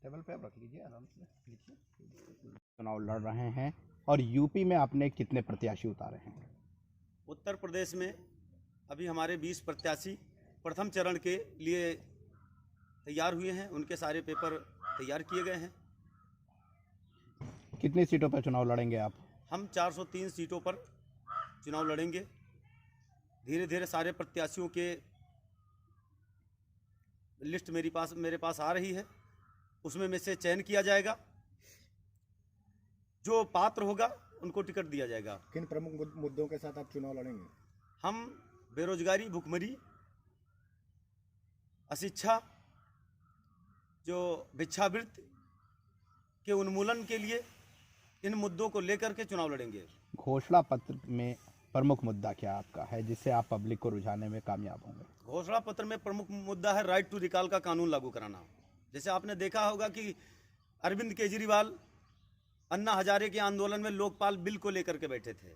Table पे आप रख लीजिए, आराम से लिखिए। चुनाव लड़ रहे हैं और यूपी में आपने कितने प्रत्याशी उतारे हैं? उत्तर प्रदेश में अभी हमारे 20 प्रत्याशी प्रथम चरण के लिए तैयार हुए हैं। उनके सारे पेपर तैयार किए गए हैं। कितनी सीटों पर चुनाव लड़ेंगे आप? हम 403 सीटों पर चुनाव लड़ेंगे। धीरे धीरे सारे प्रत्याशियों के लिस्ट मेरे पास आ रही है। उसमें में से चयन किया जाएगा। जो पात्र होगा उनको टिकट दिया जाएगा। किन प्रमुख मुद्दों के साथ आप चुनाव लड़ेंगे? हम बेरोजगारी, भुखमरी, अशिक्षा, जो भिक्षावृत्ति के उन्मूलन के लिए इन मुद्दों को लेकर के चुनाव लड़ेंगे। घोषणा पत्र में प्रमुख मुद्दा क्या आपका है जिससे आप पब्लिक को रुझाने में कामयाब होंगे? घोषणा पत्र में प्रमुख मुद्दा है राइट टू रिकॉल का कानून लागू कराना। जैसे आपने देखा होगा कि अरविंद केजरीवाल अन्ना हजारे के आंदोलन में लोकपाल बिल को लेकर के बैठे थे।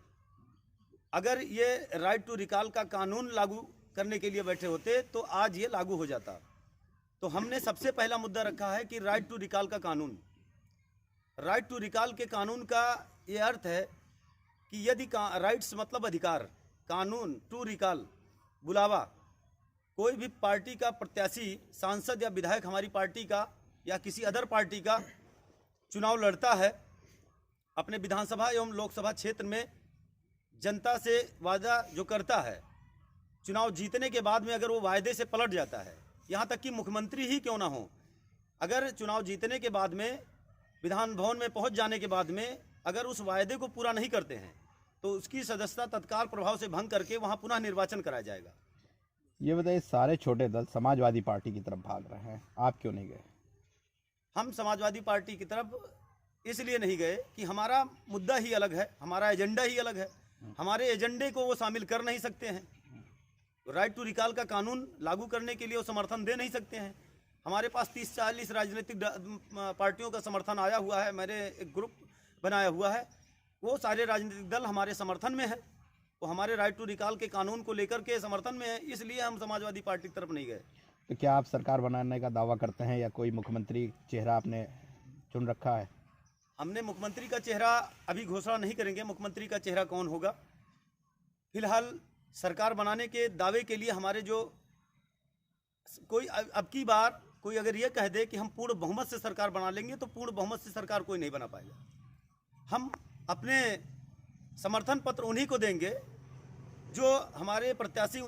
अगर ये राइट टू रिकॉल का कानून लागू करने के लिए बैठे होते तो आज ये लागू हो जाता। तो हमने सबसे पहला मुद्दा रखा है कि राइट टू रिकॉल का कानून। राइट टू रिकॉल के कानून का ये अर्थ है कि यदि राइट्स मतलब अधिकार, कानून टू रिकॉल बुलावा, कोई भी पार्टी का प्रत्याशी, सांसद या विधायक हमारी पार्टी का या किसी अदर पार्टी का चुनाव लड़ता है अपने विधानसभा एवं लोकसभा क्षेत्र में, जनता से वादा जो करता है, चुनाव जीतने के बाद में अगर वो वायदे से पलट जाता है, यहाँ तक कि मुख्यमंत्री ही क्यों ना हो, अगर चुनाव जीतने के बाद में विधान भवन में पहुँच जाने के बाद में अगर उस वायदे को पूरा नहीं करते हैं तो उसकी सदस्यता तत्काल प्रभाव से भंग करके वहाँ पुनः निर्वाचन कराया जाएगा। ये बताइए, सारे छोटे दल समाजवादी पार्टी की तरफ भाग रहे हैं, आप क्यों नहीं गए? हम समाजवादी पार्टी की तरफ इसलिए नहीं गए कि हमारा मुद्दा ही अलग है, हमारा एजेंडा ही अलग है। हमारे एजेंडे को वो शामिल कर नहीं सकते हैं। राइट टू रिकॉल का कानून लागू करने के लिए वो समर्थन दे नहीं सकते हैं। हमारे पास 30-40 राजनीतिक पार्टियों का समर्थन आया हुआ है। मैंने एक ग्रुप बनाया हुआ है, वो सारे राजनीतिक दल हमारे समर्थन में है। वो हमारे राइट टू रिकॉल के कानून को लेकर के समर्थन में है, इसलिए हम समाजवादी पार्टी की तरफ नहीं गए। तो क्या आप सरकार बनाने का दावा करते हैं या कोई मुख्यमंत्री चेहरा आपने चुन रखा है? हमने मुख्यमंत्री का चेहरा अभी घोषणा नहीं करेंगे। मुख्यमंत्री का चेहरा कौन होगा, फिलहाल सरकार बनाने के दावे के लिए हमारे जो कोई अब की बार कोई अगर ये कह दे कि हम पूर्ण बहुमत से सरकार बना लेंगे तो पूर्ण बहुमत से सरकार कोई नहीं बना पाएगा। हम अपने समर्थन पत्र उन्हीं को देंगे जो हमारे प्रत्याशी।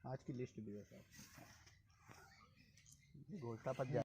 आज की लिस्ट भी है सर, घोषणा पत्र